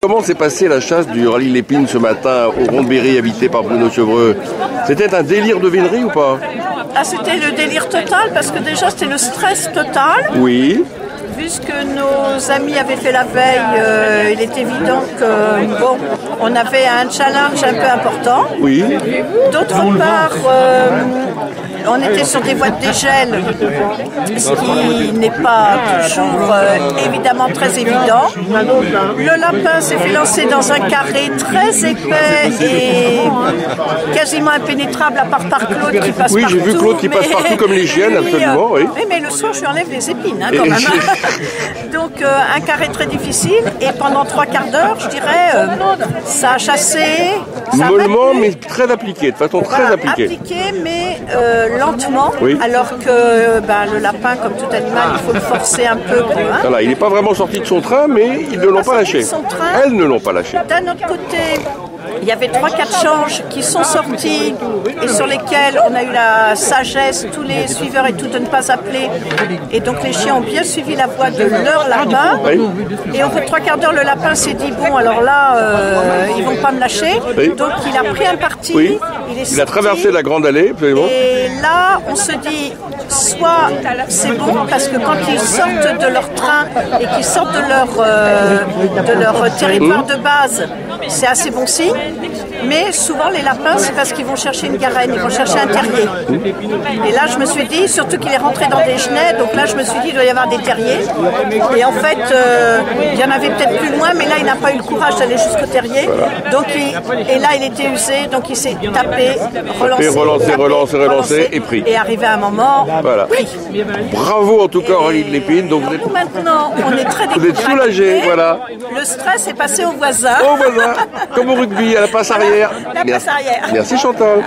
Comment s'est passée la chasse du rallye Lépine ce matin au Rond-de-Berry habité par Bruno Chevreul? C'était un délire de vénerie ou pas? Ah, c'était le délire total parce que déjà c'était le stress total. Oui. Vu ce que nos amis avaient fait la veille, il est évident que bon, on avait un challenge un peu important. Oui. D'autre part, on était sur des voies de dégel, ce qui n'est pas toujours évidemment très évident. Le lapin s'est fait lancer dans un carré très épais et quasiment impénétrable à part par Claude qui passe partout. Oui, j'ai vu Claude qui passe partout comme les chiennes, absolument, oui. Oui, mais le soir, je lui enlève les épines quand même. Donc un carré très difficile et pendant 3/4 d'heure, je dirais, ça a chassé. Mollement, mais très appliqué, de façon très appliquée. Appliqué, mais lentement, oui. Alors que le lapin, comme tout animal, il faut le forcer un peu. Voilà, il n'est pas vraiment sorti de son train, mais ils ne l'ont pas lâché. Elles ne l'ont pas lâché. D'un autre côté, il y avait 3-4 changes qui sont sortis et sur lesquels on a eu la sagesse, tous les suiveurs et tout, de ne pas appeler. Et donc les chiens ont bien suivi la voie de leur lapin. Oui. Et au bout de 3/4 d'heure, le lapin s'est dit, bon, alors là, ils vont pas me lâcher. Oui. Donc il a pris un parti. Oui. Il a traversé la grande allée, absolument. Et là, on se dit, soit c'est bon, parce que quand ils sortent de leur train et qu'ils sortent de leur territoire de base, c'est assez bon signe. Mais souvent, les lapins, c'est parce qu'ils vont chercher une garenne, ils vont chercher un terrier. Et là, je me suis dit, surtout qu'il est rentré dans des genêts, donc là, je me suis dit, il doit y avoir des terriers. Et en fait, il y en avait peut-être plus loin, mais là, il n'a pas eu le courage d'aller jusqu'au terrier. Donc, et là, il était usé, donc il s'est tapé, relancé, et pris. Et arrivé à un moment, voilà. Pris. Bravo en tout cas, Aurélie de Lépine. Donc nous, maintenant, on est très décontractés. Vous êtes soulagés, voilà. Le stress est passé au voisin. Au voisin, comme au rugby, à la passe arrière. La passe arrière. Merci Chantal.